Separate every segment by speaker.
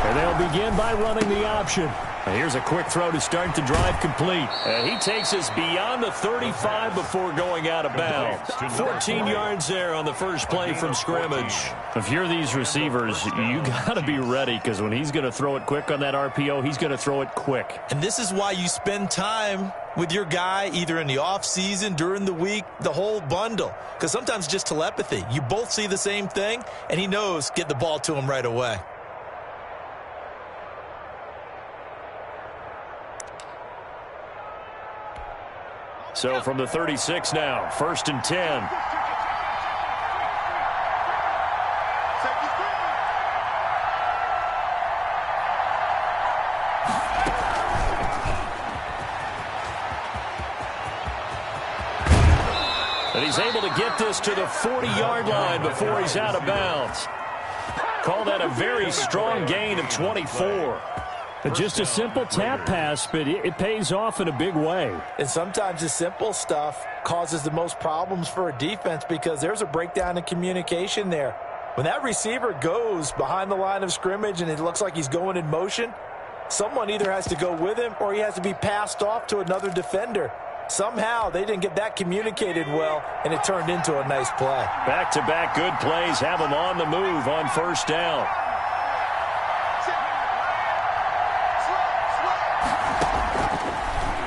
Speaker 1: And they'll begin by running the option. And here's a quick throw to start the drive complete. And he takes us beyond the 35 before going out of bounds. 14 yards there on the first play from scrimmage. If you're these receivers, you got to be ready, because when he's going to throw it quick on that RPO, he's going to throw it quick.
Speaker 2: And this is why you spend time with your guy either in the offseason, during the week, the whole bundle. Because sometimes just telepathy. You both see the same thing, and he knows get the ball to him right away.
Speaker 1: So from the 36 now, 1st and 10. And he's able to get this to the 40-yard line before he's out of bounds. Call that a very strong gain of 24. Just a simple tap pass, but it pays off in a big way.
Speaker 2: And sometimes the simple stuff causes the most problems for a defense, because there's a breakdown in communication there. When that receiver goes behind the line of scrimmage and it looks like he's going in motion, someone either has to go with him or he has to be passed off to another defender. Somehow they didn't get that communicated well, and it turned into a nice play.
Speaker 1: Back-to-back good plays have him on the move on 1st down.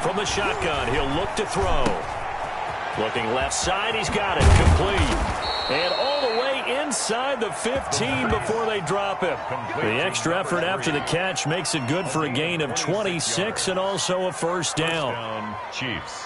Speaker 1: From the shotgun, he'll look to throw. Looking left side, he's got it. Complete. And all the way inside the 15 before they drop him. The extra effort after the catch makes it good for a gain of 26 and also a 1st down.
Speaker 3: Chiefs.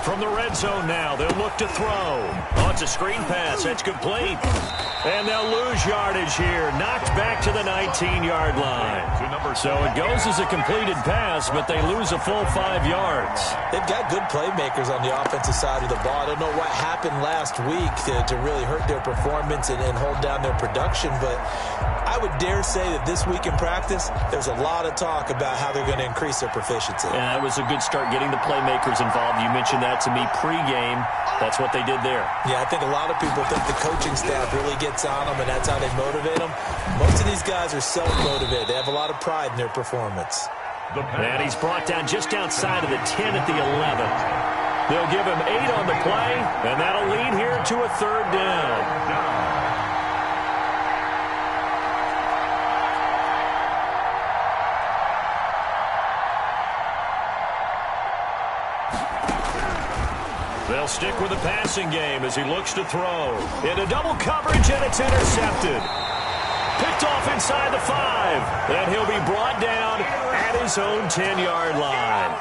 Speaker 1: From the red zone now, they'll look to throw. Oh, it's a screen pass. That's complete. And they'll lose yardage here. Knocked back to the 19-yard line. So it goes as a completed pass, but they lose a full 5 yards.
Speaker 2: They've got good playmakers on the offensive side of the ball. I don't know what happened last week to really hurt their performance and hold down their production, but I would dare say that this week in practice, there's a lot of talk about how they're going to increase their proficiency.
Speaker 1: Yeah, it was a good start getting the playmakers involved. You mentioned that to me pregame. That's what they did there.
Speaker 2: Yeah, I think a lot of people think the coaching staff really gets on them, and that's how they motivate them. Most of these guys are self-motivated. They have a lot of pride in their performance.
Speaker 1: And he's brought down just outside of the 10 at the 11. They'll give him 8 on the play, and that'll lead here to a 3rd down. They'll stick with the passing game as he looks to throw. Into double coverage, and it's intercepted. Picked off inside the 5. And he'll be brought down at his own 10-yard line.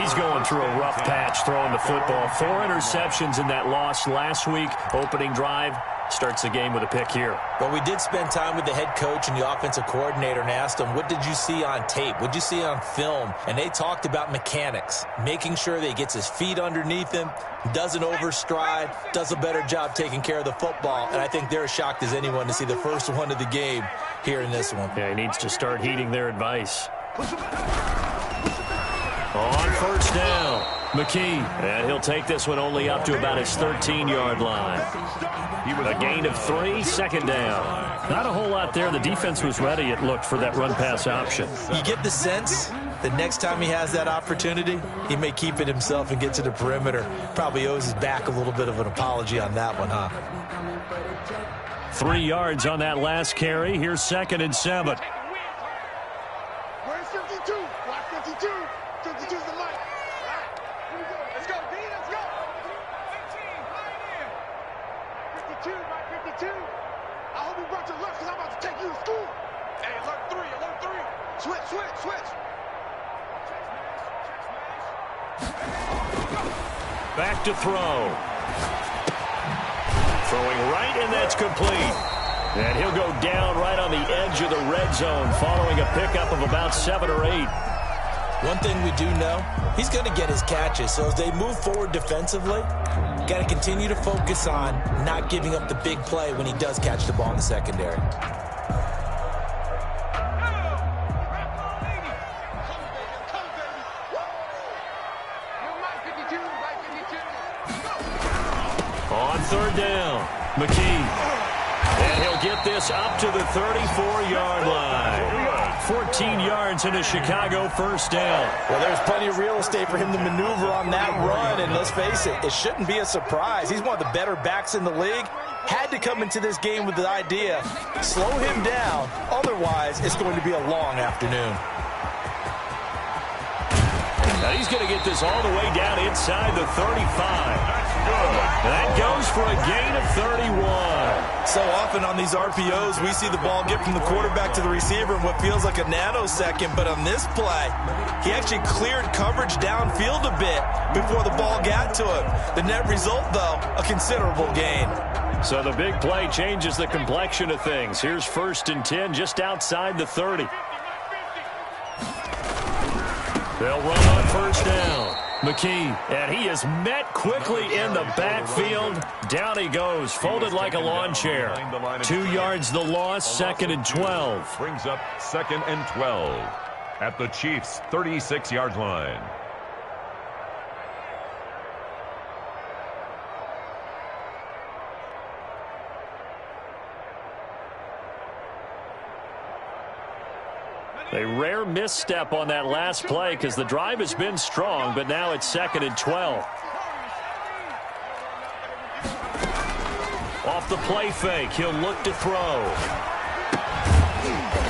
Speaker 1: He's going through a rough patch throwing the football. 4 interceptions in that loss last week. Opening drive. Starts the game with a pick here.
Speaker 2: Well, we did spend time with the head coach and the offensive coordinator and asked them, what did you see on tape? What did you see on film? And they talked about mechanics, making sure that he gets his feet underneath him, doesn't overstride, does a better job taking care of the football. And I think they're as shocked as anyone to see the first one of the game here in this one.
Speaker 1: Yeah, he needs to start heeding their advice. On 1st down, McKee. And he'll take this one only up to about his 13-yard line. A gain of 3, 2nd down. Not a whole lot there. The defense was ready, it looked, for that run-pass option.
Speaker 2: You get the sense that next time he has that opportunity, he may keep it himself and get to the perimeter. Probably owes his back a little bit of an apology on that one, huh?
Speaker 1: 3 yards on that last carry. Here's 2nd and 7.
Speaker 4: Where's 52? Watch 52. 52's the mic. Here we go. Let's go, D. Let's go. 52, right? 52. I hope you brought your lunch because I'm about to take you to school. Hey, alert 3, alert 3. Switch.
Speaker 1: Back to throw. Throwing right, and that's complete. And he'll go down right on the edge of the red zone following a pickup of about 7 or 8.
Speaker 2: One thing we do know, he's going to get his catches. So as they move forward defensively, got to continue to focus on not giving up the big play when he does catch the ball in the secondary.
Speaker 1: On third down, McKee. And he'll get this up to the 34-yard line. 14 yards in a Chicago first down.
Speaker 2: Well, there's plenty of real estate for him to maneuver on that run, and let's face it, it shouldn't be a surprise. He's one of the better backs in the league. Had to come into this game with the idea, slow him down, otherwise it's going to be a long afternoon.
Speaker 1: Now he's going to get this all the way down inside the 35. That goes for a gain of 31.
Speaker 2: So often on these RPOs, we see the ball get from the quarterback to the receiver in what feels like a nanosecond. But on this play, he actually cleared coverage downfield a bit before the ball got to him. The net result, though, a considerable gain.
Speaker 1: So the big play changes the complexion of things. Here's 1st and 10 just outside the 30. They'll run on first down. McKee, and he is met quickly in the backfield. Down he goes, folded like a lawn chair. 2 yards the loss, 2nd and 12.
Speaker 3: Brings up 2nd and 12 at the Chiefs' 36-yard line.
Speaker 1: A rare misstep on that last play because the drive has been strong, but now it's 2nd and 12. Off the play fake, he'll look to throw.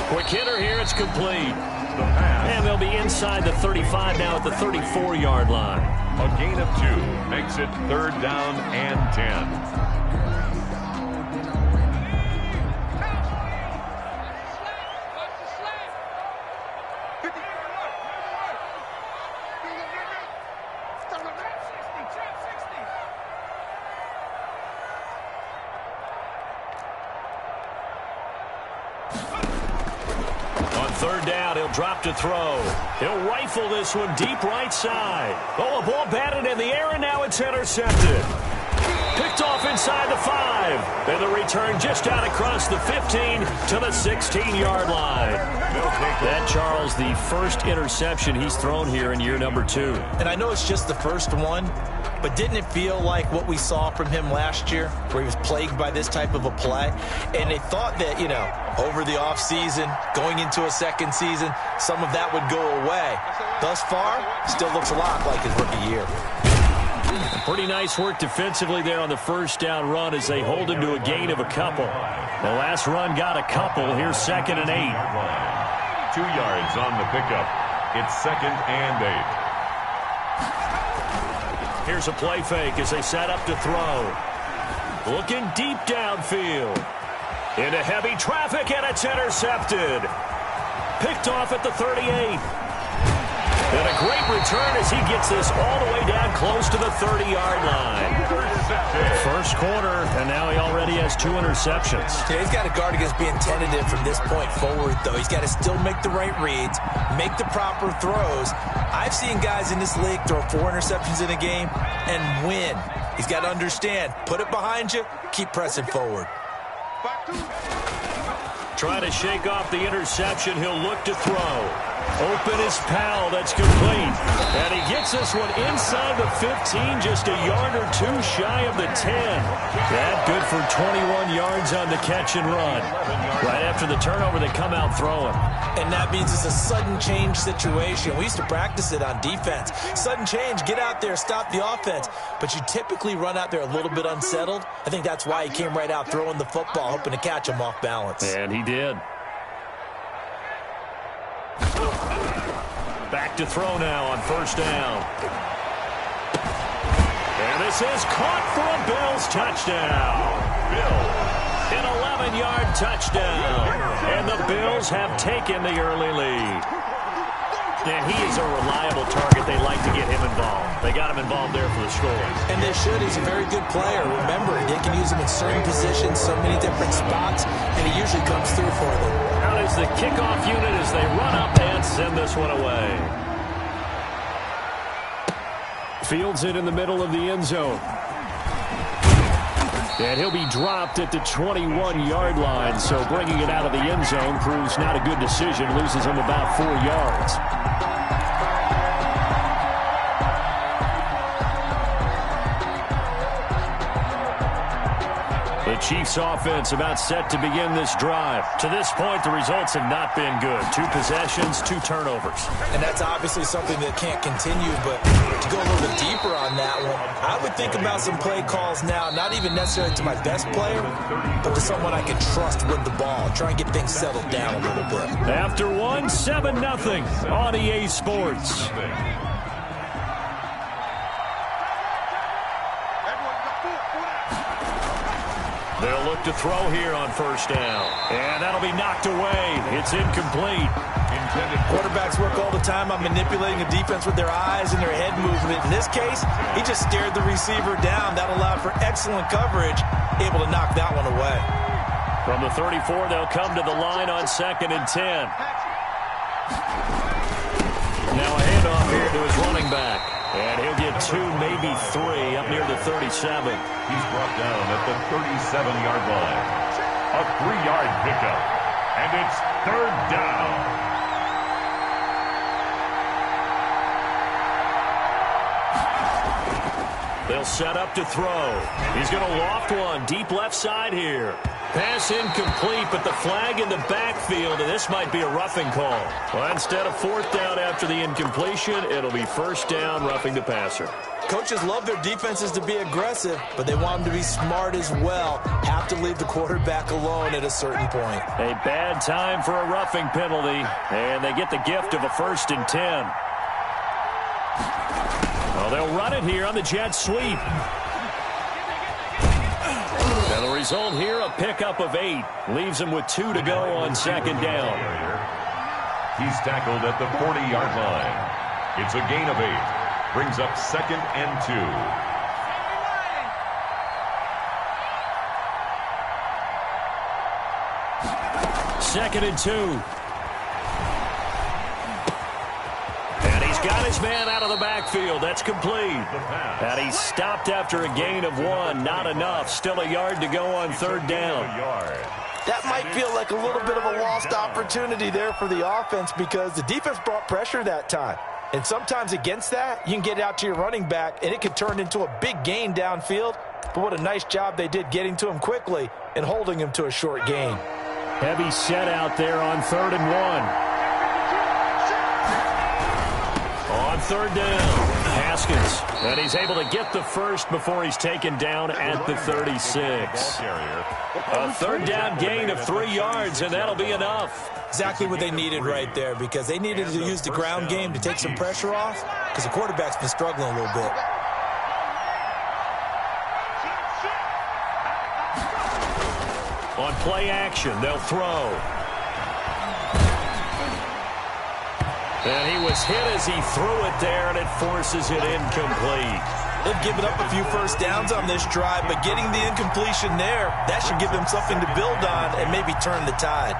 Speaker 1: Quick hitter here, it's complete. And they'll be inside the 35 now at the 34-yard line.
Speaker 3: A gain of 2 makes it 3rd down and 10.
Speaker 1: Drop to throw. He'll rifle this one deep right side. Oh, a ball batted in the air, and now it's intercepted. Picked off inside the 5. And the return just out across the 15 to the 16-yard line. That, Charles, the first interception he's thrown here in year number 2.
Speaker 2: And I know it's just the first one, but didn't it feel like what we saw from him last year, where he was plagued by this type of a play? And they thought that, you know, over the offseason, going into a second season, some of that would go away. Thus far, still looks a lot like his rookie year.
Speaker 1: Pretty nice work defensively there on the first down run as they hold him to a gain of a couple. The last run got a couple. Here's 2nd and 8.
Speaker 3: 2 yards on the pickup. It's 2nd and 8.
Speaker 1: Here's a play fake as they set up to throw. Looking deep downfield. Into heavy traffic, and it's intercepted. Picked off at the 38. And a great return as he gets this all the way down close to the 30-yard line. First quarter, and now he already has 2 interceptions.
Speaker 2: Yeah, he's got to guard against being tentative from this point forward, though. He's got to still make the right reads, make the proper throws. I've seen guys in this league throw 4 interceptions in a game and win. He's got to understand, put it behind you, keep pressing forward.
Speaker 1: Trying to shake off the interception, he'll look to throw. Open is Powell, that's complete. And he gets this one inside the 15, just a yard or 2 shy of the 10. That good for 21 yards on the catch and run. Right after the turnover, they come out throwing.
Speaker 2: And that means it's a sudden change situation. We used to practice it on defense. Sudden change, get out there, stop the offense. But you typically run out there a little bit unsettled. I think that's why he came right out throwing the football, hoping to catch him off balance.
Speaker 1: And he did. Back to throw now on first down. And this is caught for a Bills touchdown. An 11-yard touchdown. And the Bills have taken the early lead. And he is a reliable target. They like to get him involved. They got him involved there for the score.
Speaker 2: And they should. He's a very good player. Remember, they can use him in certain positions, so many different spots, and he usually comes through for them.
Speaker 1: Out is the kickoff unit as they run up and send this one away. Fields it in the middle of the end zone. And he'll be dropped at the 21-yard line, so bringing it out of the end zone proves not a good decision, loses him about 4 yards. The Chiefs offense about set to begin this drive. To this point, the results have not been good. 2 possessions, 2 turnovers.
Speaker 2: And that's obviously something that can't continue, but to go a little bit deeper on that one, I would think about some play calls now, not even necessarily to my best player, but to someone I can trust with the ball. Try and get things settled down a little bit.
Speaker 1: After one, 7-0 on EA Sports. They'll look to throw here on first down. And that'll be knocked away. It's incomplete.
Speaker 2: Quarterbacks work all the time on manipulating a defense with their eyes and their head movement. In this case, he just stared the receiver down. That allowed for excellent coverage, able to knock that one away.
Speaker 1: From the 34, they'll come to the line on 2nd and 10. Now a handoff here to his running back. And he'll get 2, maybe 3 up near the 37.
Speaker 3: He's brought down at the 37-yard line. A 3-yard pickup. And it's 3rd down.
Speaker 1: They'll set up to throw. He's going to loft one deep left side here. Pass incomplete, but the flag in the backfield, and this might be a roughing call. Well, instead of 4th down after the incompletion, it'll be 1st down, roughing the passer.
Speaker 2: Coaches love their defenses to be aggressive, but they want them to be smart as well. Have to leave the quarterback alone at a certain point.
Speaker 1: A bad time for a roughing penalty, and they get the gift of a 1st and 10. Well, they'll run it here on the jet sweep. And the result here, a pickup of 8. Leaves him with 2 to go on 2nd down.
Speaker 3: He's tackled at the 40-yard line. It's a gain of 8. Brings up 2nd and 2.
Speaker 1: 2nd and 2. And he's got his man out of the backfield. That's complete. And he's stopped after a gain of 1. Not enough. Still a yard to go on 3rd down.
Speaker 2: That might feel like a little bit of a lost opportunity there for the offense because the defense brought pressure that time. And sometimes against that, you can get out to your running back, and it could turn into a big gain downfield. But what a nice job they did getting to him quickly and holding him to a short gain.
Speaker 1: Heavy set out there on 3rd and 1. On 3rd down, Haskins. And he's able to get the first before he's taken down at the 36. A 3rd down gain of 3 yards, and that'll be enough.
Speaker 2: Exactly what they needed right there because they needed to use the ground game to take some pressure off because the quarterback's been struggling a little bit.
Speaker 1: On play action, they'll throw. And he was hit as he threw it there, and it forces it incomplete.
Speaker 2: They've given up a few first downs on this drive, but getting the incompletion there, that should give them something to build on and maybe turn the tide.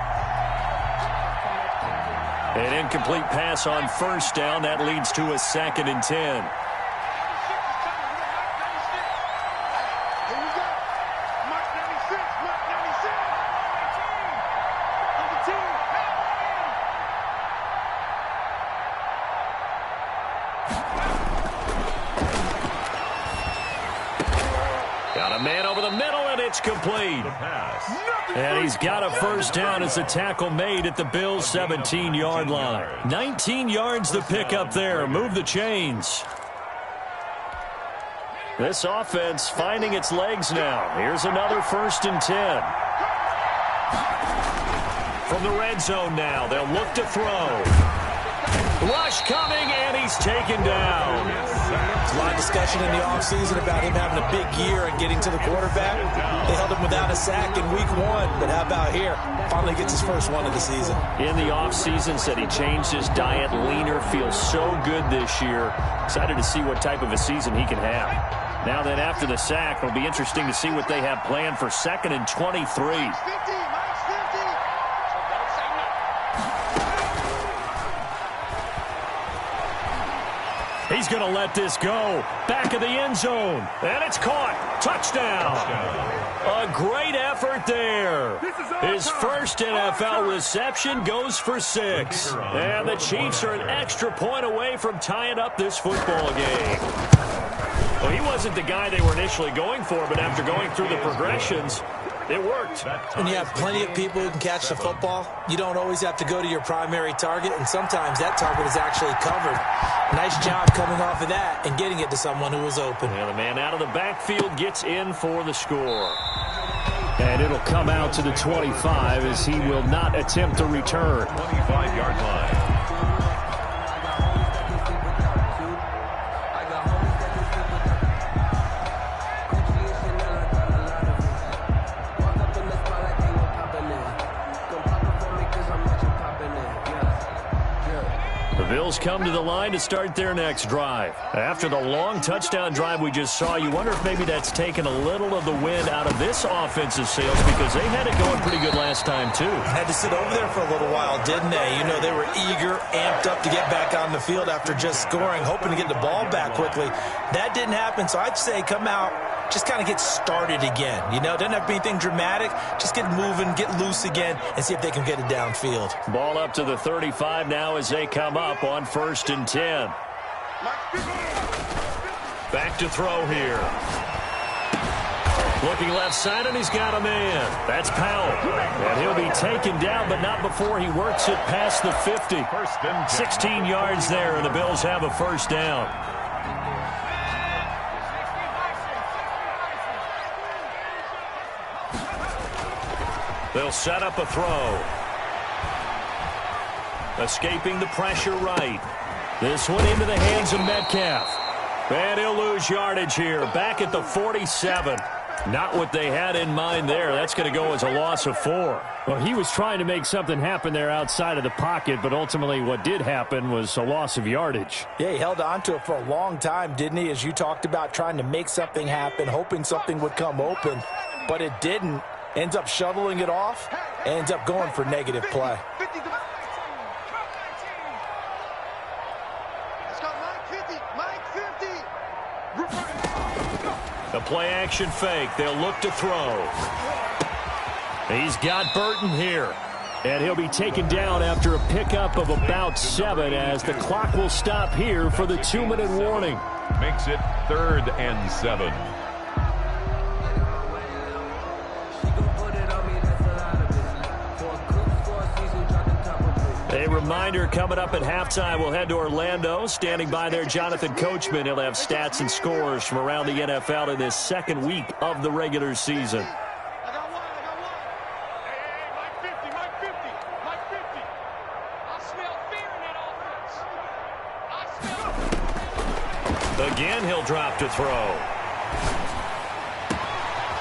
Speaker 1: An incomplete pass on 1st down. That leads to a 2nd and 10. Got a man over the middle, and it's complete. And he's got a 1st down as the tackle made at the Bills' 17-yard line. 19 yards to pick up there. Move the chains. This offense finding its legs now. Here's another 1st and 10. From the red zone now, they'll look to throw. Rush coming, and he's taken down.
Speaker 2: There's a lot of discussion in the offseason about him having a big year and getting to the quarterback. They held him without a sack in week 1, but how about here? Finally gets his first one of the season.
Speaker 1: In the offseason, said he changed his diet, leaner, feels so good this year. Excited to see what type of a season he can have. Now then, after the sack, it'll be interesting to see what they have planned for 2nd and 23. He's going to let this go. Back of the end zone. And it's caught. Touchdown. A great effort there. His first NFL reception goes for 6. And the Chiefs are an extra point away from tying up this football game. Well, he wasn't the guy they were initially going for, but after going through the progressions, it worked.
Speaker 2: When you have plenty of people who can catch the football, you don't always have to go to your primary target, and sometimes that target is actually covered. Nice job coming off of that and getting it to someone who was open.
Speaker 1: And the man out of the backfield gets in for the score. And it'll come out to the 25 as he will not attempt to return.
Speaker 3: 25-yard line.
Speaker 1: Bills come to the line to start their next drive. After the long touchdown drive we just saw, you wonder if maybe that's taken a little of the wind out of this offensive sails because they had it going pretty good last time, too.
Speaker 2: Had to sit over there for a little while, didn't they? You know, they were eager, amped up to get back on the field after just scoring, hoping to get the ball back quickly. That didn't happen, so I'd say come out, just kind of get started again. You know, doesn't have to be anything dramatic. Just get moving, get loose again, and see if they can get it downfield.
Speaker 1: Ball up to the 35 now as they come up on 1st and 10. Back to throw here. Looking left side, and he's got a man. That's Powell. And he'll be taken down, but not before he works it past the 50. 16 yards there, and the Bills have a first down. They'll set up a throw. Escaping the pressure right. This one into the hands of Metcalf. And he'll lose yardage here. Back at the 47. Not what they had in mind there. That's going to go as a loss of 4.
Speaker 5: Well, he was trying to make something happen there outside of the pocket, but ultimately what did happen was a loss of yardage.
Speaker 2: Yeah, he held on to it for a long time, didn't he? As you talked about trying to make something happen, hoping something would come open, but it didn't. Ends up shoveling it off, ends up going for negative play.
Speaker 1: A play-action fake. They'll look to throw. He's got Burton here.
Speaker 5: And he'll be taken down after a pickup of about 7 as the clock will stop here for the 2-minute warning.
Speaker 3: Makes it 3rd and 7.
Speaker 1: A reminder coming up at halftime, we'll head to Orlando. Standing by there, Jonathan Coachman. He'll have stats and scores from around the NFL in this second week of the regular season.
Speaker 4: I got one. Hey, Mike 50. I smell fear in that offense.
Speaker 1: Again, he'll drop to throw.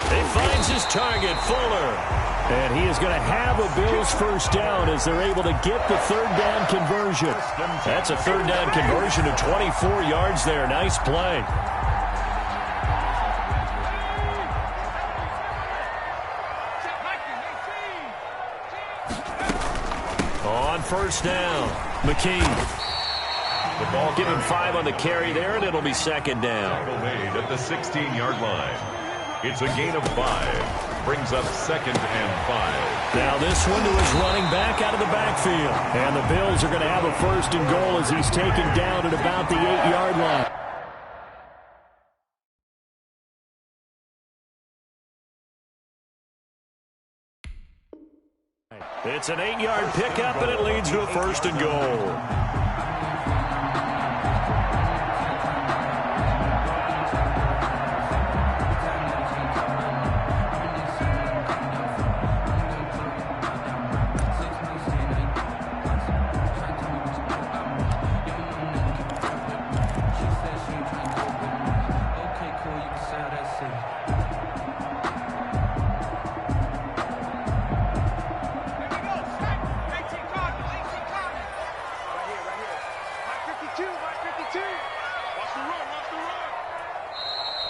Speaker 1: He finds his target, Fuller.
Speaker 5: And he is going to have a Bills first down as they're able to get the 3rd down conversion.
Speaker 1: That's a 3rd down conversion of 24 yards there. Nice play. On 1st down, McKee.
Speaker 3: The ball
Speaker 1: Give him 5 on the carry there, and it'll be 2nd down.
Speaker 3: made at the 16-yard line. It's a gain of 5. Brings up 2nd and 5.
Speaker 1: Now this one to his running back out of the backfield.
Speaker 5: And the Bills are going to have a 1st and goal as he's taken down at about the 8-yard line.
Speaker 1: It's an 8-yard pickup, and it leads to a 1st and goal.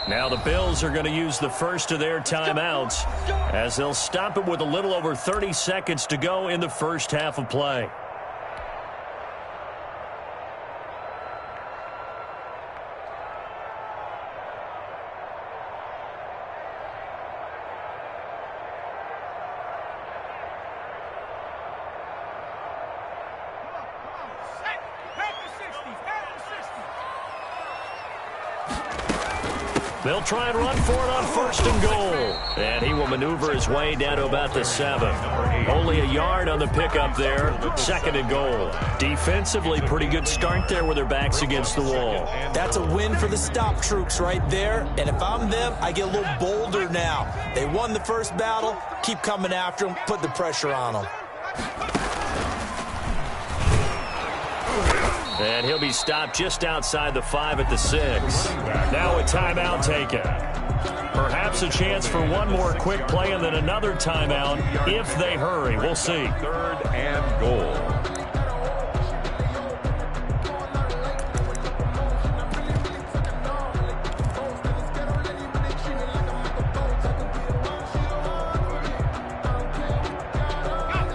Speaker 1: Now the Bills are going to use the first of their timeouts as they'll stop it with a little over 30 seconds to go in the first half of play. They'll try and run for it on 1st and goal. And he will maneuver his way down to about the 7. Only a yard on the pickup there. 2nd and goal. Defensively, pretty good start there with their backs against the wall.
Speaker 2: That's a win for the stop troops right there. And if I'm them, I get a little bolder now. They won the first battle. Keep coming after them. Put the pressure on them.
Speaker 1: And he'll be stopped just outside the 5 at the 6. Now a timeout taken. Perhaps a chance for one more quick play and then another timeout if they hurry. We'll see.
Speaker 3: 3rd and goal.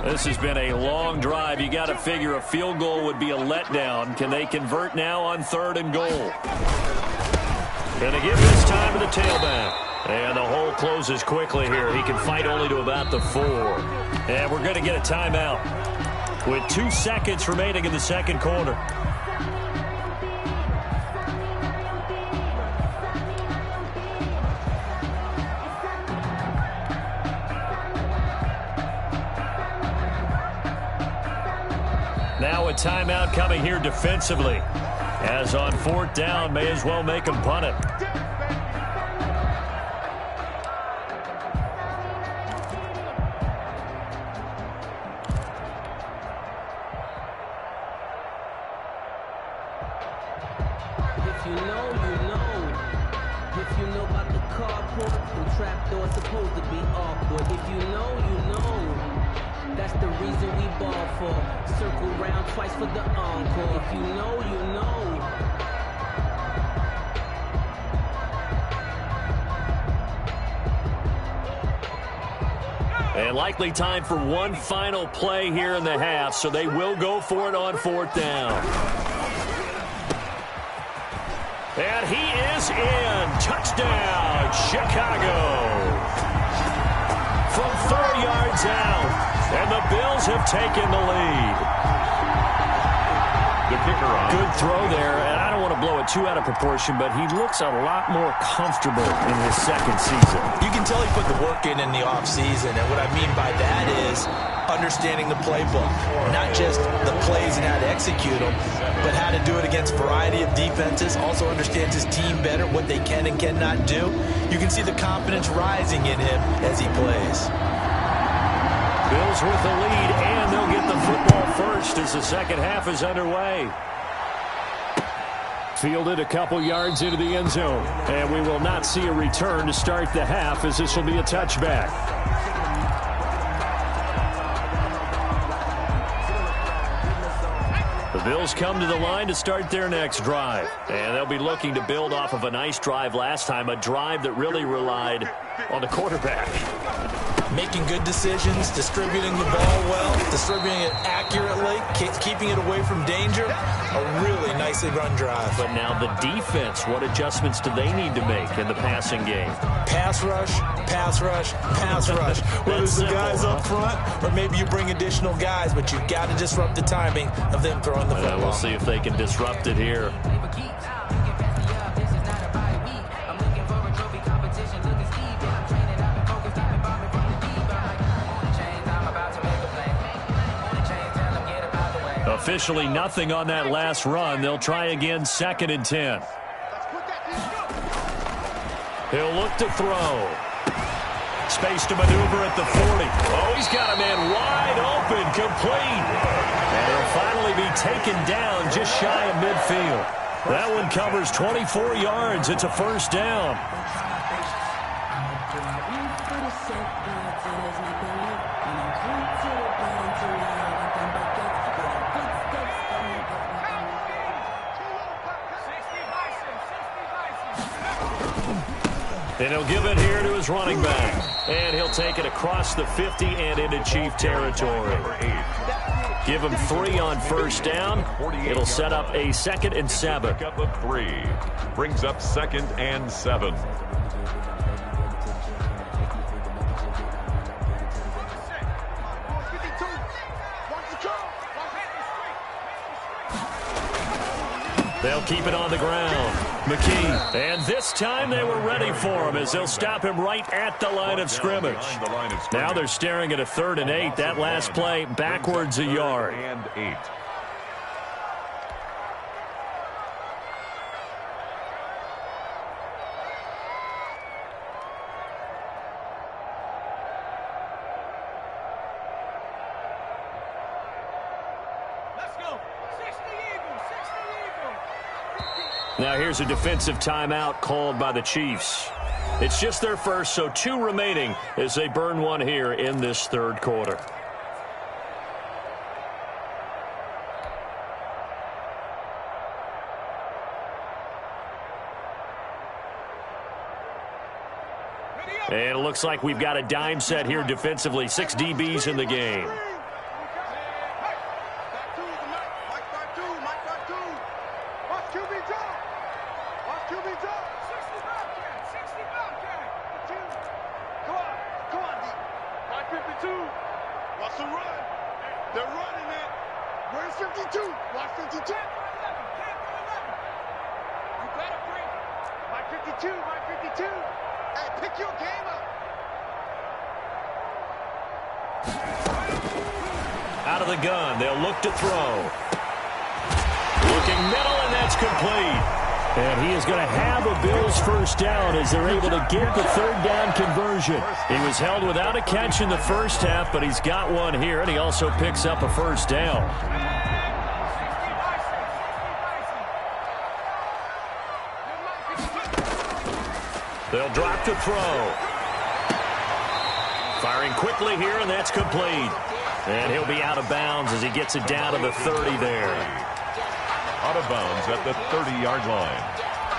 Speaker 1: This has been a long drive. You got to figure a field goal would be a letdown. Can they convert now on 3rd and goal? Going to give this time to the tailback. And the hole closes quickly here. He can fight only to about the 4. And we're going to get a timeout with 2 seconds remaining in the 2nd quarter. Now a timeout coming here defensively. As on 4th down, may as well make them punt it.
Speaker 6: If you know, you know. If you know about the carport, and trapdoors supposed to be awkward. If you know, you know. That's the reason we ball for. Circle round twice for the encore. If you know, you know.
Speaker 1: And likely time for one final play here in the half, so they will go for it on 4th down. And he is in. Touchdown, Chicago. From 4 yards out. And the Bills have taken the lead.
Speaker 3: The kicker on.
Speaker 1: Good throw there, and I don't want to blow it too out of proportion, but he looks a lot more comfortable in his 2nd season.
Speaker 2: You can tell he put the work in the offseason, and what I mean by that is understanding the playbook. Not just the plays and how to execute them, but how to do it against a variety of defenses. Also understands his team better, what they can and cannot do. You can see the confidence rising in him as he plays.
Speaker 1: Bills with the lead, and they'll get the football first as the 2nd half is underway. Fielded a couple yards into the end zone, and we will not see a return to start the half as this will be a touchback. The Bills come to the line to start their next drive, and they'll be looking to build off of a nice drive last time, a drive that really relied on the quarterback.
Speaker 2: Making good decisions, distributing the ball well, distributing it accurately, keeping it away from danger. A really nicely run drive.
Speaker 1: But now the defense, what adjustments do they need to make in the passing game?
Speaker 2: Pass rush, pass rush, pass rush. Whether it's the guys up front or maybe you bring additional guys, but you've got to disrupt the timing of them throwing the football.
Speaker 1: We'll see if they can disrupt it here. Officially nothing on that last run. They'll try again, 2nd and 10. He'll look to throw. Space to maneuver at the 40. Oh, he's got a man wide open, complete. And he'll finally be taken down just shy of midfield. That one covers 24 yards. It's a 1st down. And he'll give it here to his running back. And he'll take it across the 50 and into Chief territory. Give him 3 on 1st down. It'll set up a 2nd and 7.
Speaker 3: Pick up of 3. Brings up 2nd and 7.
Speaker 1: They'll keep it on the ground. McKee. And this time they were ready for him as they'll stop him right at the line of scrimmage. Now they're staring at a 3rd and 8. That last play backwards a yard.
Speaker 3: And 8.
Speaker 1: Now here's a defensive timeout called by the Chiefs. It's just their first, so 2 remaining as they burn one here in this 3rd quarter. And it looks like we've got a dime set here defensively. 6 DBs in the game. Out of the gun, they'll look to throw. Looking middle, and that's complete.
Speaker 5: And he is going to have a Bills first down as they're able to get the 3rd down conversion.
Speaker 1: He was held without a catch in the first half, but he's got one here, and he also picks up a first down. They'll drop to throw. Firing quickly here, and that's complete. And he'll be out of bounds as he gets it down to the 30 there.
Speaker 3: Out of bounds at the 30-yard line.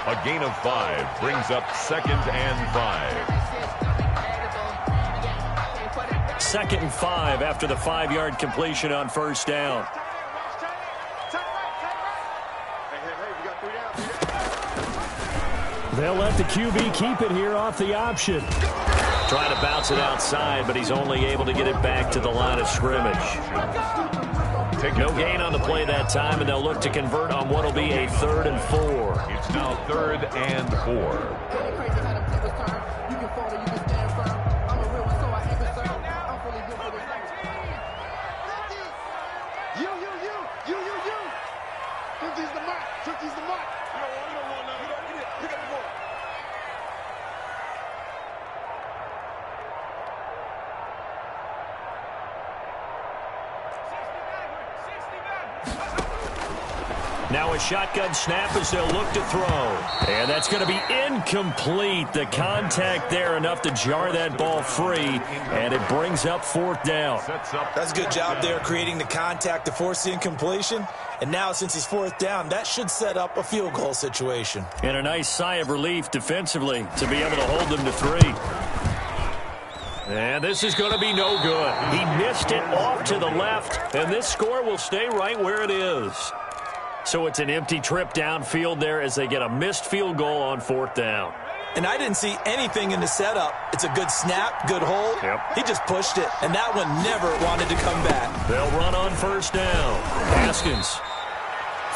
Speaker 3: A gain of 5 brings up 2nd and 5.
Speaker 1: 2nd and 5 after the 5-yard completion on first down.
Speaker 5: They'll let the QB keep it here off the option.
Speaker 1: Trying to bounce it outside, but he's only able to get it back to the line of scrimmage. No gain on the play that time, and they'll look to convert on what will be a 3rd and 4.
Speaker 3: It's now 3rd and 4.
Speaker 1: Now a shotgun snap as they'll look to throw. And that's going to be incomplete. The contact there enough to jar that ball free, and it brings up 4th down.
Speaker 2: That's a good job there creating the contact to force the incompletion. And now since he's 4th down, that should set up a field goal situation.
Speaker 1: And a nice sigh of relief defensively to be able to hold them to 3. And this is going to be no good. He missed it off to the left, and this score will stay right where it is. So it's an empty trip downfield there as they get a missed field goal on 4th down.
Speaker 2: And I didn't see anything in the setup. It's a good snap, good hold.
Speaker 1: Yep.
Speaker 2: He just pushed it, and that one never wanted to come back.
Speaker 1: They'll run on first down. Haskins,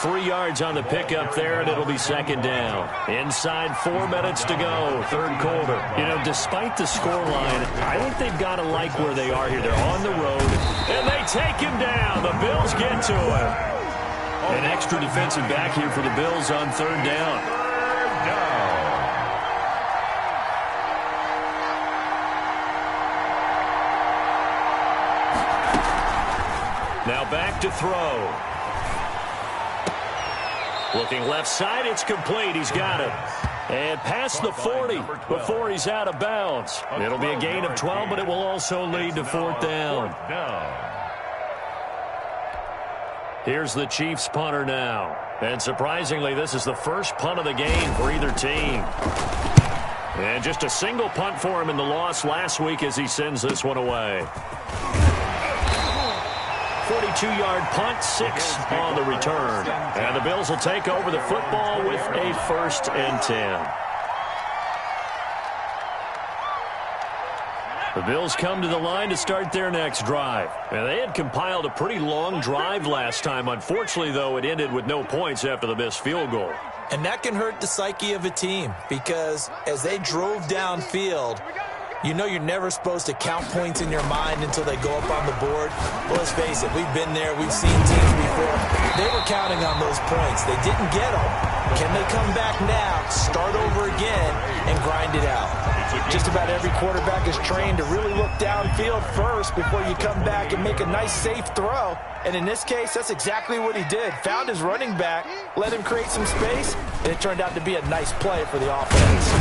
Speaker 1: 3 yards on the pickup there, and it'll be 2nd down. Inside 4 minutes to go, 3rd quarter. You know, despite the scoreline, I think they've got to like where they are here. They're on the road, and they take him down. The Bills get to him. An extra defensive back here for the Bills on 3rd down. Now back to throw. Looking left side, it's complete. He's got it. And past the 40 before he's out of bounds. It'll be a gain of 12, but it will also lead to 4th down. Here's the Chiefs punter now. And surprisingly, this is the first punt of the game for either team. And just a single punt for him in the loss last week as he sends this one away. 42-yard punt, 6 on the return. And the Bills will take over the football with a 1st and 10.
Speaker 5: The Bills come to the line to start their next drive. And they had compiled a pretty long drive last time. Unfortunately, though, it ended with no points after the missed field goal.
Speaker 2: And that can hurt the psyche of a team because as they drove downfield, you know you're never supposed to count points in your mind until they go up on the board. Well, let's face it, we've been there. We've seen teams before. They were counting on those points. They didn't get them. Can they come back now, start over again, and grind it out? Just about every quarterback is trained to really look downfield first before you come back and make a nice, safe throw. And in this case, that's exactly what he did. Found his running back, let him create some space, and it turned out to be a nice play for the offense.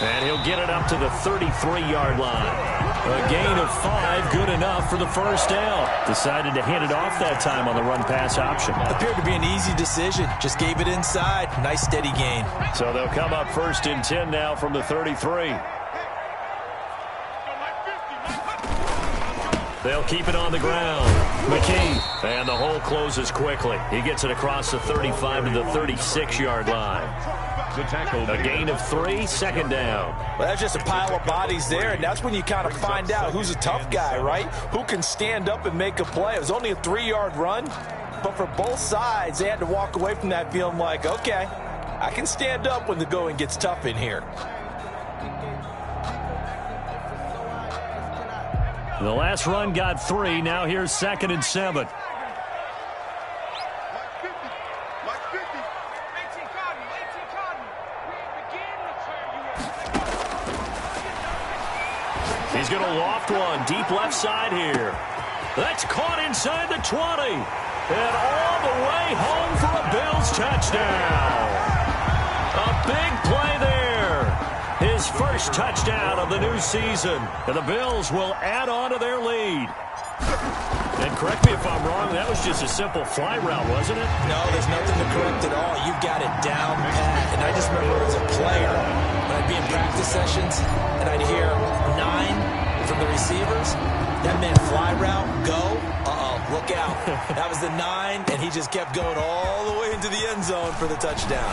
Speaker 5: And he'll get it up to the 33-yard line. A gain of 5, good enough for the first down. Decided to hand it off that time on the run-pass option.
Speaker 2: Appeared to be an easy decision. Just gave it inside. Nice, steady gain.
Speaker 5: So they'll come up 1st and 10 now from the 33. They'll keep it on the ground. McKee. And the hole closes quickly. He gets it across the 35 to the 36-yard line. A gain of 3, 2nd down.
Speaker 2: Well, that's just a pile of bodies there, and that's when you kind of find out who's a tough guy, right? Who can stand up and make a play. It was only a 3-yard run, but for both sides, they had to walk away from that feeling like, okay, I can stand up when the going gets tough in here.
Speaker 5: The last run got 3. Now here's 2nd and 7. He's going to loft one deep left side here. That's caught inside the 20. And all the way home for a Bills touchdown. A big play there. His first touchdown of the new season. And the Bills will add on to their lead. And correct me if I'm wrong, that was just a simple fly route, wasn't it?
Speaker 2: No, there's nothing to correct at all. You've got it down pat. And I just remember as a player, when I'd be in practice sessions, and I'd hear 9 from the receivers, that meant fly route, go, look out. That was the 9, and he just kept going all the way into the end zone for the touchdown.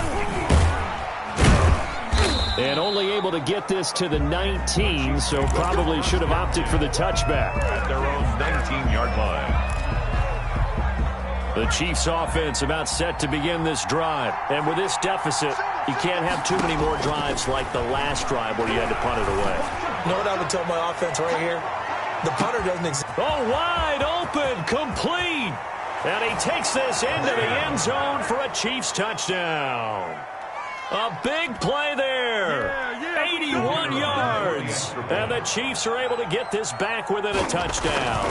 Speaker 5: And only able to get this to the 19, so probably should have opted for the touchback.
Speaker 3: At their own 19-yard line.
Speaker 5: The Chiefs offense about set to begin this drive. And with this deficit, you can't have too many more drives like the last drive where you had to punt it away.
Speaker 2: You know what I would tell my offense right here? The punter doesn't exist.
Speaker 5: Oh, wide open, complete. And he takes this into the end zone for a Chiefs touchdown. A big play there. 81 yards. And the Chiefs are able to get this back within a touchdown.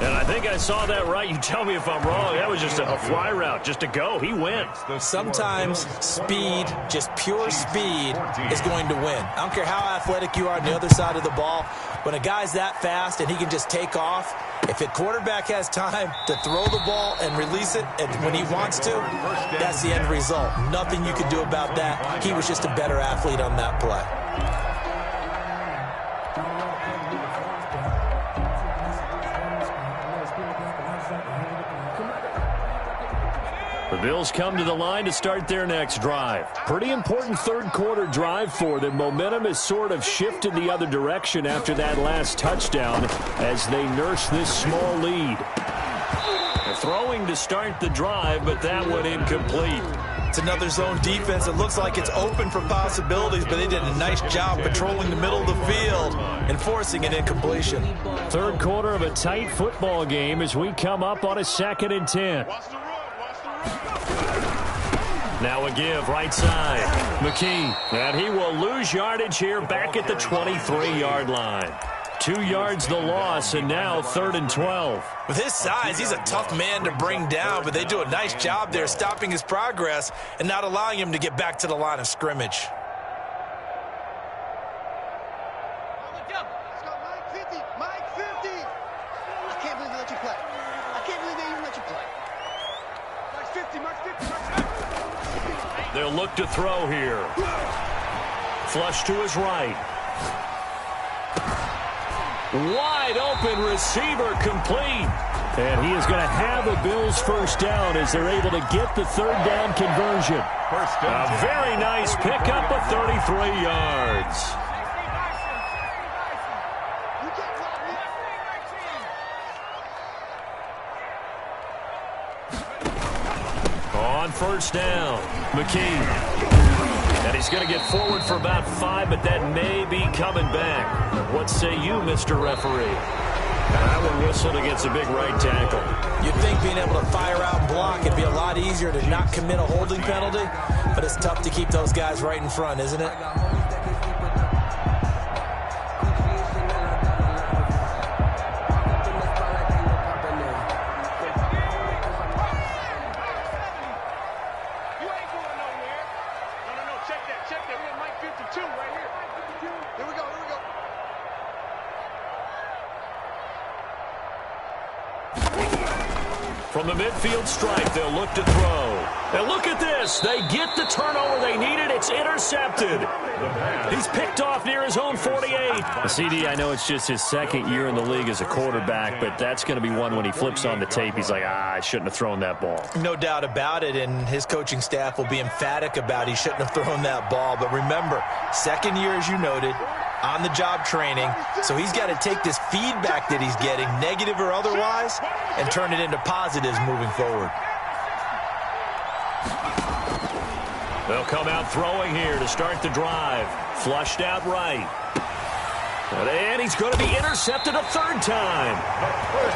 Speaker 5: And I think I saw that right. You tell me if I'm wrong. That was just a fly route, just to go. He went.
Speaker 2: Sometimes speed, just pure speed, is going to win. I don't care how athletic you are on the other side of the ball. When a guy's that fast and he can just take off, if a quarterback has time to throw the ball and release it when he wants to, that's the end result. Nothing you can do about that. He was just a better athlete on that play.
Speaker 5: The Bills come to the line to start their next drive. Pretty important third-quarter drive for them. Momentum has sort of shifted the other direction after that last touchdown as they nurse this small lead. They're throwing to start the drive, but that one incomplete.
Speaker 2: It's another zone defense. It looks like it's open for possibilities, but they did a nice job patrolling the middle of the field and forcing an incompletion.
Speaker 5: Third quarter of a tight football game as we come up on a 2nd and 10. Now a give, right side. McKee, and he will lose yardage here back at the 23-yard line. 2 yards the loss, and now 3rd and 12.
Speaker 2: With his size, he's a tough man to bring down, but they do a nice job there stopping his progress and not allowing him to get back to the line of scrimmage.
Speaker 4: Mike 50. I can't believe they let you play. I can't believe they even let you play. Mike 50, Mike 50, Mike 50.
Speaker 5: They'll look to throw here. Flush to his right. Wide open receiver complete. And he is going to have the Bills first down as they're able to get the third down conversion. A very nice pickup of 33 yards. on first down. McKee. And he's going to get forward for about 5, but that may be coming back. What say you, Mr. Referee? I would whistle against a big right tackle.
Speaker 2: You'd think being able to fire out and block it'd be a lot easier to not commit a holding penalty, but it's tough to keep those guys right in front, isn't it?
Speaker 5: From the midfield stripe, they'll look to throw. And look at this. They get the turnover they needed. It's intercepted. He's picked off near his own 48. CD, I know it's just his second year in the league as a quarterback, but that's going to be one when he flips on the tape. He's like, I shouldn't have thrown that ball.
Speaker 2: No doubt about it, and his coaching staff will be emphatic about he shouldn't have thrown that ball. But remember, second year, as you noted, on-the-job training, so he's got to take this feedback that he's getting, negative or otherwise, and turn it into positives moving forward.
Speaker 5: They'll come out throwing here to start the drive. Flushed out right. And he's going to be intercepted a third time.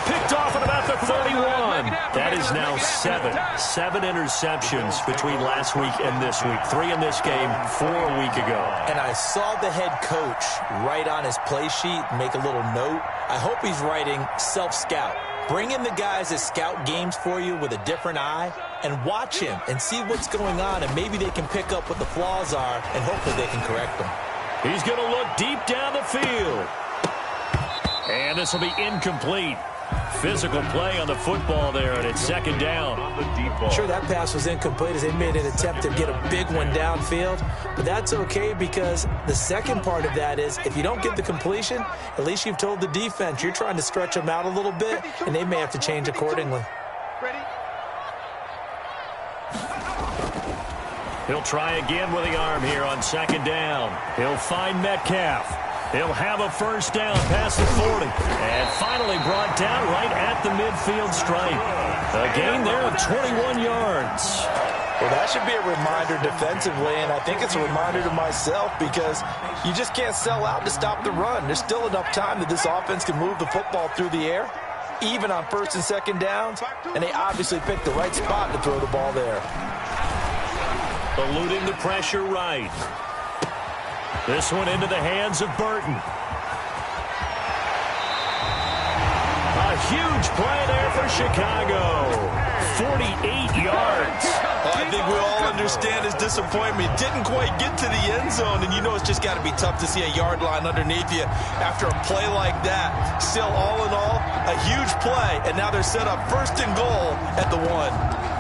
Speaker 5: Picked off at about the 31. That is now 7. 7 interceptions between last week and this week. 3 in this game, 4 a week ago.
Speaker 2: And I saw the head coach write on his play sheet, make a little note. I hope he's writing self-scout. Bring in the guys that scout games for you with a different eye and watch him and see what's going on, and maybe they can pick up what the flaws are, and hopefully they can correct them.
Speaker 5: He's going to look deep down the field. And this will be incomplete. Physical play on the football there, and it's second down.
Speaker 3: On the deep ball.
Speaker 2: Sure, that pass was incomplete as they made an attempt to get a big one downfield, but that's okay because the second part of that is if you don't get the completion, at least you've told the defense you're trying to stretch them out a little bit, and they may have to change accordingly.
Speaker 5: He'll try again with the arm here on second down. He'll find Metcalf. He'll have a first down past the 40. And finally brought down right at the midfield stripe. A gain there of 21 yards.
Speaker 2: Well, that should be a reminder defensively, and I think it's a reminder to myself because you just can't sell out to stop the run. There's still enough time that this offense can move the football through the air, even on first and second downs, and they obviously picked the right spot to throw the ball there.
Speaker 5: Eluding the pressure right. This one into the hands of Burton. A huge play there for Chicago. 48 yards.
Speaker 2: Well, I think we all understand his disappointment. Didn't quite get to the end zone, and you know it's just got to be tough to see a yard line underneath you after a play like that. Still, all in all, a huge play, and now they're set up first and goal at the 1.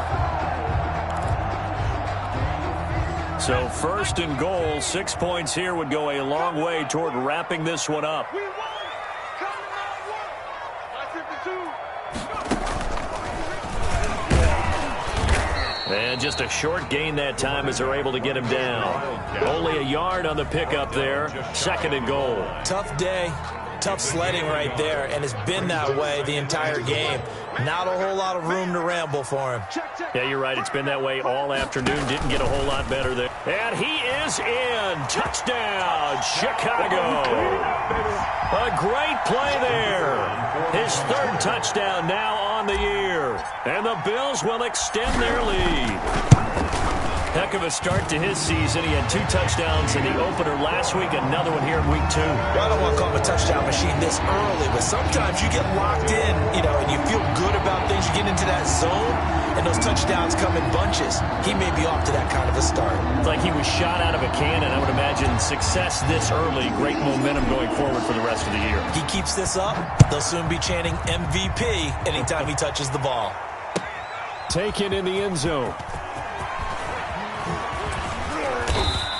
Speaker 5: So first and goal, 6 points here would go a long way toward wrapping this one up. And just a short gain that time as they're able to get him down. Only a yard on the pickup there. Second and goal.
Speaker 2: Tough day. Tough sledding right there, and it's been that way the entire game. Not a whole lot of room to ramble for him.
Speaker 5: Yeah, you're right. It's been that way all afternoon. Didn't get a whole lot better there. And he is in. Touchdown, Chicago. A great play there. His third touchdown now on the year. And the Bills will extend their lead. Heck of a start to his season. He had 2 touchdowns in the opener last week, another one here in week 2.
Speaker 2: Well, I don't want to call him a touchdown machine this early, but sometimes you get locked in, and you feel good about things. You get into that zone, and those touchdowns come in bunches. He may be off to that kind of a start.
Speaker 5: It's like he was shot out of a cannon. I would imagine success this early, great momentum going forward for the rest of the year.
Speaker 2: He keeps this up, they'll soon be chanting MVP anytime he touches the ball.
Speaker 5: Taken in the end zone.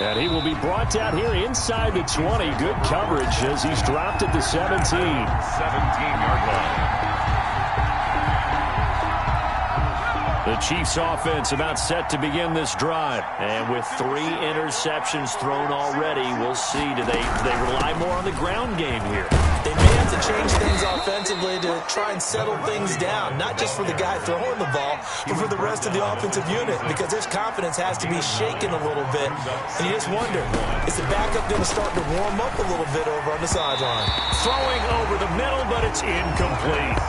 Speaker 5: And he will be brought down here inside the 20. Good coverage as he's dropped at the 17.
Speaker 3: 17-yard line.
Speaker 5: The Chiefs offense about set to begin this drive. And with 3 interceptions thrown already, we'll see. Do they rely more on the ground game here?
Speaker 2: They may have to change things offensively to try and settle things down, not just for the guy throwing the ball, but for the rest of the offensive unit, because his confidence has to be shaken a little bit. And you just wonder, is the backup going to start to warm up a little bit over on the sideline?
Speaker 1: Throwing over the middle, but it's incomplete.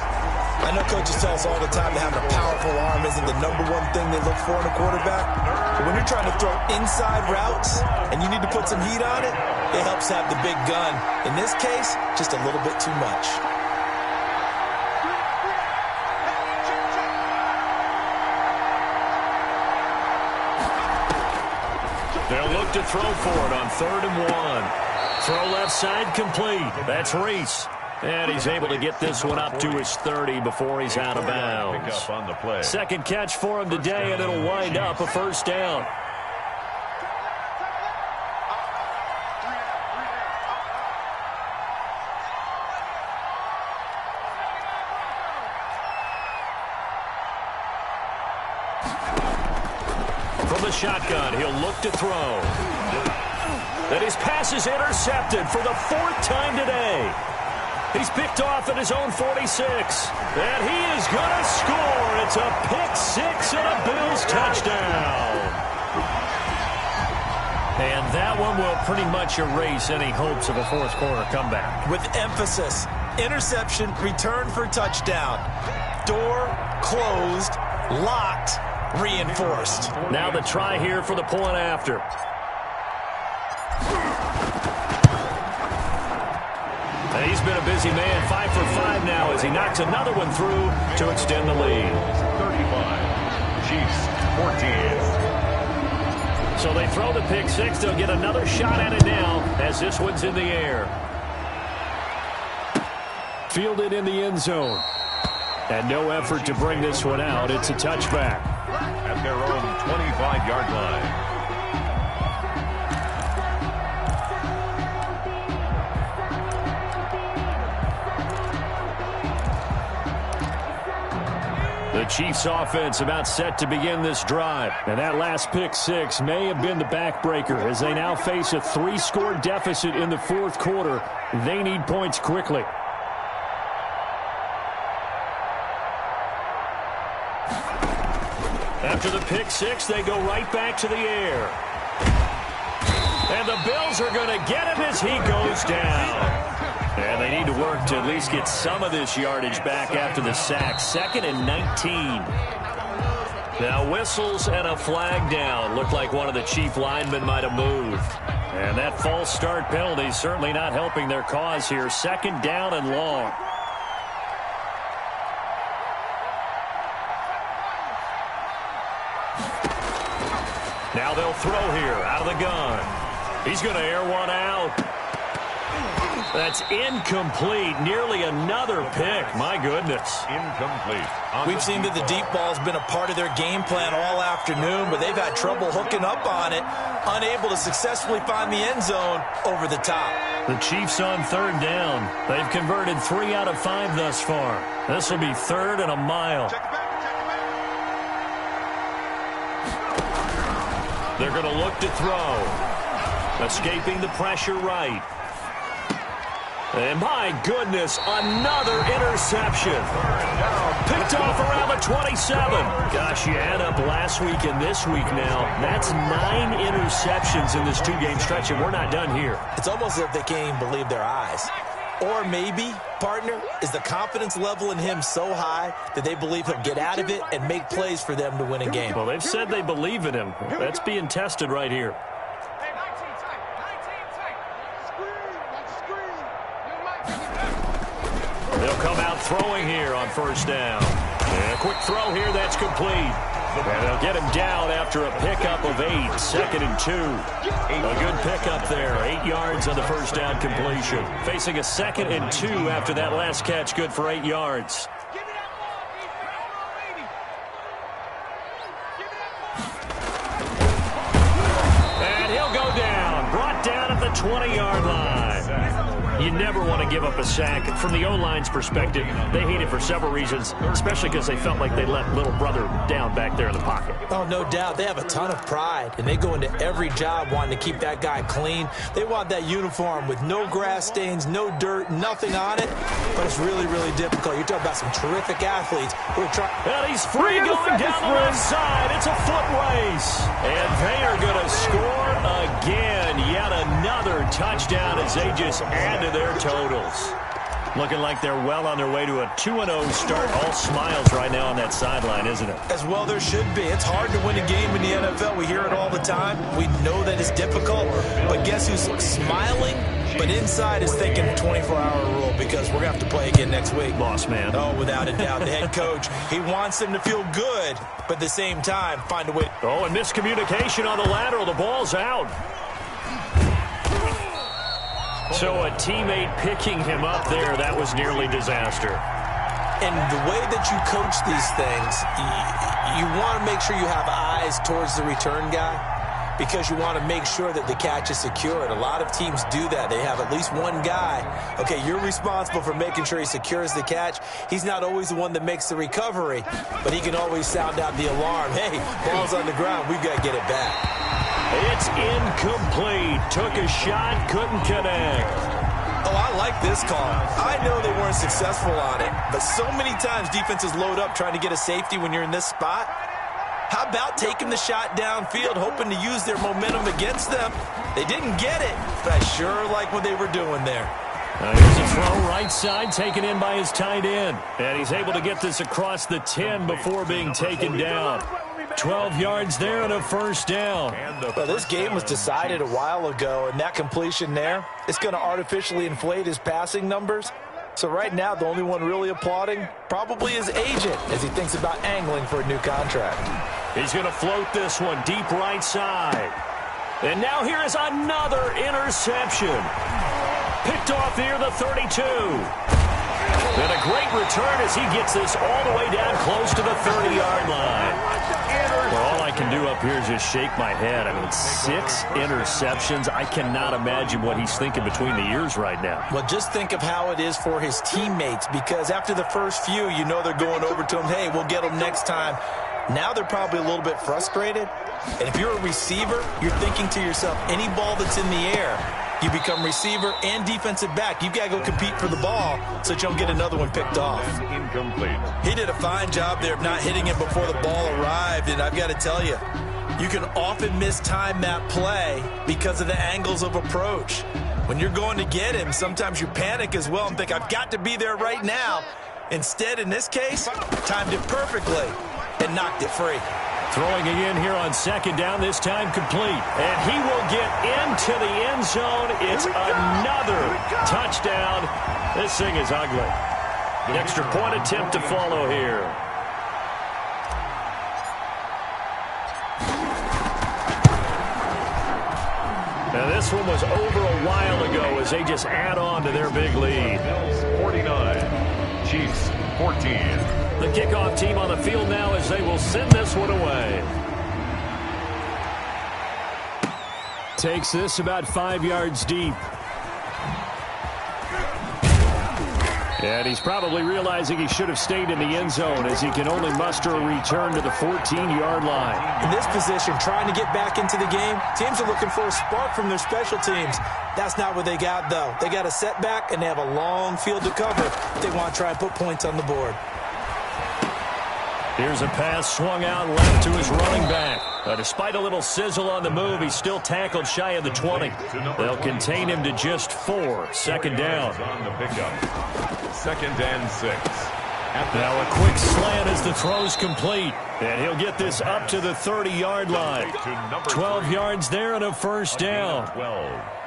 Speaker 2: I know coaches tell us all the time that having a powerful arm isn't the number one thing they look for in a quarterback. But when you're trying to throw inside routes and you need to put some heat on it, it helps have the big gun. In this case, just a little bit too much.
Speaker 1: They'll look to throw for it on 3rd and 1. Throw left side complete. That's Reese. And he's able to get this one up to his 30 before he's out of bounds. Second catch for him today, and it'll wind up a first down. From the shotgun, he'll look to throw. And his pass is intercepted for the 4th time today. He's picked off at his own 46. And he is going to score. It's a pick-6 and a Bills touchdown. And that one will pretty much erase any hopes of a fourth-quarter comeback.
Speaker 2: With emphasis, interception, return for touchdown. Door closed, locked, reinforced.
Speaker 1: Now the try here for the point after. And he's been a busy man, 5 for 5 now as he knocks another one through to extend the lead.
Speaker 3: 35, Chiefs 14.
Speaker 1: So they throw the pick-6. They'll get another shot at it now as this one's in the air. Fielded in the end zone. And no effort to bring this one out. It's a touchback.
Speaker 3: At their own 25-yard line.
Speaker 1: The Chiefs offense about set to begin this drive. And that last pick-6 may have been the backbreaker as they now face a 3-score deficit in the 4th quarter. They need points quickly. After the pick-6, they go right back to the air. And the Bills are going to get him as he goes down. And they need to work to at least get some of this yardage back after the sack. 2nd and 19. Now whistles and a flag down. Looked like one of the Chief linemen might have moved. And that false start penalty certainly not helping their cause here. 2nd down and long. Now they'll throw here out of the gun. He's going to air one out. That's incomplete. Nearly another pick. My goodness.
Speaker 3: Incomplete.
Speaker 2: We've seen that the deep ball's been a part of their game plan all afternoon, but they've had trouble hooking up on it, unable to successfully find the end zone over the top.
Speaker 1: The Chiefs on 3rd down. They've converted 3 out of 5 thus far. This will be 3rd and a mile. They're going to look to throw. Escaping the pressure right. And my goodness, another interception. Picked off around the 27. Gosh, you add up last week and this week now. That's 9 interceptions in this 2-game stretch, and we're not done here.
Speaker 2: It's almost as if they can't even believe their eyes. Or maybe, partner, is the confidence level in him so high that they believe he'll get out of it and make plays for them to win a game.
Speaker 1: Well, they've said they believe in him. That's being tested right here. They'll come out throwing here on 1st down. And a quick throw here that's complete. And they'll get him down after a pickup of 8. 2nd and 2. A good pickup there. 8 yards on the 1st down completion. Facing a 2nd and 2 after that last catch. Good for 8 yards. And he'll go down. Brought down at the 20-yard line. You never want to give up a sack. From the O-line's perspective, they hate it for several reasons, especially because they felt like they let little brother down back there in the pocket.
Speaker 2: Oh, no doubt. They have a ton of pride, and they go into every job wanting to keep that guy clean. They want that uniform with no grass stains, no dirt, nothing on it, but it's really, really difficult. You're talking about some terrific athletes who are trying.
Speaker 1: And he's free going down the left side. It's a foot race. And they are going to score again. Yet another touchdown as they just add to their totals. Looking like they're well on their way to a 2-0 start. All smiles right now on that sideline, isn't it?
Speaker 2: As well there should be. It's hard to win a game in the NFL. We hear it all the time. We know that it's difficult. But guess who's smiling? But inside is thinking 24-hour rule because we're going to have to play again next week.
Speaker 1: Boss man.
Speaker 2: Oh, without a doubt. The head coach, he wants them to feel good, but at the same time, find a way.
Speaker 1: Oh, and miscommunication on the lateral. The ball's out. So a teammate picking him up there, that was nearly disaster.
Speaker 2: And the way that you coach these things, you want to make sure you have eyes towards the return guy because you want to make sure that the catch is secured. A lot of teams do that. They have at least one guy. Okay, you're responsible for making sure he secures the catch. He's not always the one that makes the recovery, but he can always sound out the alarm. Hey, ball's on the ground. We've got to get it back.
Speaker 1: It's incomplete. Took a shot, couldn't connect.
Speaker 2: Oh, I like this call. I know they weren't successful on it, but so many times defenses load up trying to get a safety when you're in this spot. How about taking the shot downfield, hoping to use their momentum against them? They didn't get it, but I sure like what they were doing there.
Speaker 1: Here's a throw right side, taken in by his tight end. And he's able to get this across the 10 before being taken down. 12 yards there and a first down.
Speaker 2: Well, this game was decided a while ago, and that completion there, it's going to artificially inflate his passing numbers. So right now, the only one really applauding probably his agent as he thinks about angling for a new contract.
Speaker 1: He's going to float this one deep right side. And now here is another interception. Picked off near the 32. And a great return as he gets this all the way down close to the 30-yard line. Well, all I can do up here is just shake my head. I mean, 6 interceptions. I cannot imagine what he's thinking between the ears right now.
Speaker 2: Well, just think of how it is for his teammates, because after the first few, you know they're going over to him, hey, we'll get him next time. Now they're probably a little bit frustrated. And if you're a receiver, you're thinking to yourself, any ball that's in the air, you become receiver and defensive back. You've got to go compete for the ball so that you don't get another one picked off.
Speaker 3: Incomplete.
Speaker 2: He did a fine job there of not hitting him before the ball arrived, and I've got to tell you, you can often mistime that play because of the angles of approach. When you're going to get him, sometimes you panic as well and think, I've got to be there right now. Instead, in this case, timed it perfectly and knocked it free.
Speaker 1: Throwing again here on second down, this time complete. And he will get into the end zone. It's another touchdown. This thing is ugly. An extra point attempt to follow here. Now this one was over a while ago as they just add on to their big lead.
Speaker 3: 49, Chiefs 14.
Speaker 1: The kickoff team on the field now as they will send this one away. Takes this about 5 yards deep. And he's probably realizing he should have stayed in the end zone as he can only muster a return to the 14-yard line.
Speaker 2: In this position, trying to get back into the game, teams are looking for a spark from their special teams. That's not what they got, though. They got a setback, and they have a long field to cover. They want to try and put points on the board.
Speaker 1: Here's a pass swung out left to his running back. Despite a little sizzle on the move, he's still tackled shy of the 20. They'll contain him to just 4. Second down.
Speaker 3: On the pickup. 2nd and 6.
Speaker 1: Now a quick slant as the throw's complete. And he'll get this up to the 30-yard line. 12 yards there and a first down.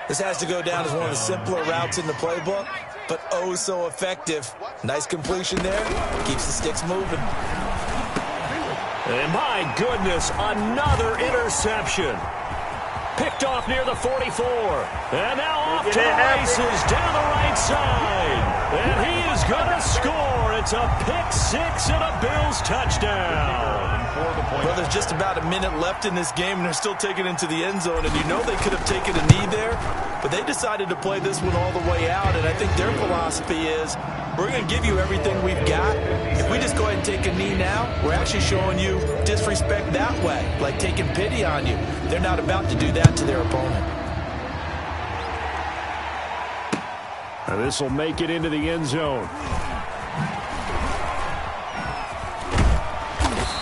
Speaker 2: This has to go down as one of the simpler routes in the playbook, but oh so effective. Nice completion there. Keeps the sticks moving.
Speaker 1: And my goodness, another interception. Picked off near the 44. And now off to the races down the right side. And he is going to score. It's a pick 6 and a Bills touchdown.
Speaker 3: point.
Speaker 2: Well, there's just about a minute left in this game, and they're still taking it into the end zone. And you know they could have taken a knee there, but they decided to play this one all the way out. And I think their philosophy is, we're going to give you everything we've got. If we just go ahead and take a knee now, we're actually showing you disrespect that way, like taking pity on you. They're not about to do that to their opponent.
Speaker 1: And this will make it into the end zone.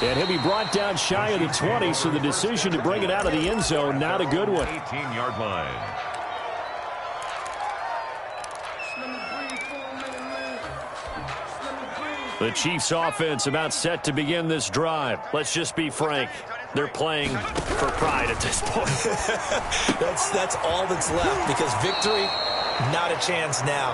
Speaker 1: And he'll be brought down shy of the 20, so the decision to bring it out of the end zone, not a good one.
Speaker 3: 18-yard line.
Speaker 1: The Chiefs offense about set to begin this drive. Let's just be frank. They're playing for pride at this point.
Speaker 2: That's all that's left, because victory, not a chance now.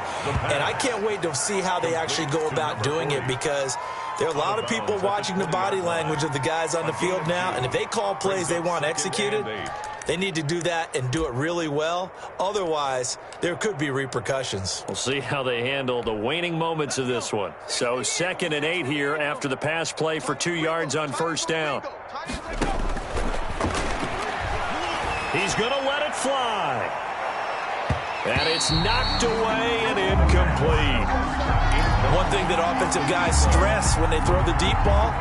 Speaker 2: And I can't wait to see how they actually go about doing it, because there are a lot of people watching the body language of the guys on the field now, and if they call plays they want executed, they need to do that and do it really well. Otherwise, there could be repercussions.
Speaker 1: We'll see how they handle the waning moments of this one. So 2nd and 8 here after the pass play for 2 yards on first down. He's going to let it fly. And it's knocked away and incomplete.
Speaker 2: One thing that offensive guys stress when they throw the deep ball,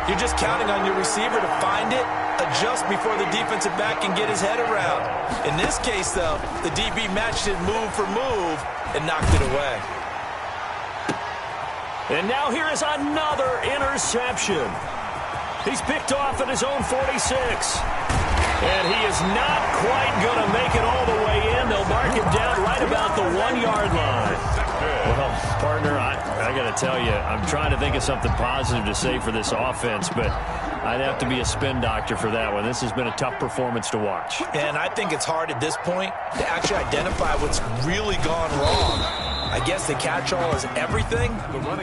Speaker 2: you're just counting on your receiver to find it, adjust before the defensive back can get his head around. In this case, though, the DB matched it move for move and knocked it away.
Speaker 1: And now here is another interception. He's picked off at his own 46. And he is not quite going to make it all the way in. They'll mark him down right about the 1-yard line. Well, partner, I got to tell you, I'm trying to think of something positive to say for this offense, but I'd have to be a spin doctor for that one. This has been a tough performance to watch.
Speaker 2: And I think it's hard at this point to actually identify what's really gone wrong. I guess the catch-all is everything.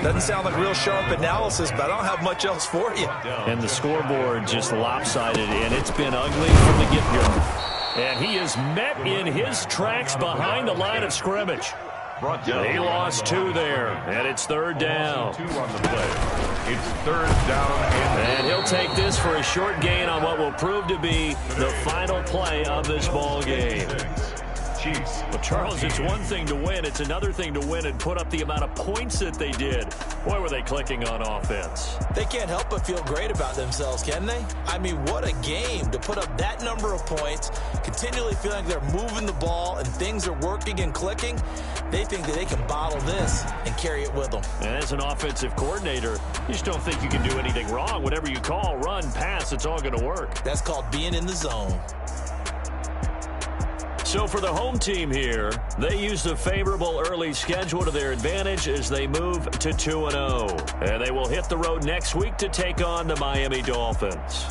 Speaker 2: Doesn't sound like real sharp analysis, but I don't have much else for you.
Speaker 1: And the scoreboard just lopsided, and it's been ugly from the get-go. And he is met in his tracks behind the line of scrimmage. He lost 2 there, and it's 3rd down.
Speaker 3: 2 on the play. It's 3rd down.
Speaker 1: And he'll take this for a short gain on what will prove to be the final play of this ball game.
Speaker 3: Chiefs.
Speaker 1: Well, Charles, it's one thing to win. It's another thing to win and put up the amount of points that they did. Boy, were they clicking on offense.
Speaker 2: They can't help but feel great about themselves, can they? I mean, what a game to put up that number of points, continually feeling they're moving the ball and things are working and clicking. They think that they can bottle this and carry it with them.
Speaker 1: And as an offensive coordinator, you just don't think you can do anything wrong. Whatever you call, run, pass, it's all going to work.
Speaker 2: That's called being in the zone.
Speaker 1: So for the home team here, they use the favorable early schedule to their advantage as they move to 2-0. And they will hit the road next week to take on the Miami Dolphins.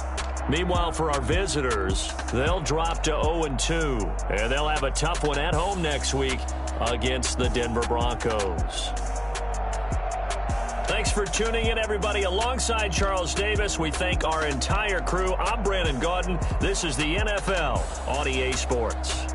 Speaker 1: Meanwhile, for our visitors, they'll drop to 0-2. And they'll have a tough one at home next week against the Denver Broncos. Thanks for tuning in, everybody. Alongside Charles Davis, we thank our entire crew. I'm Brandon Gaudin. This is the NFL on EA Sports.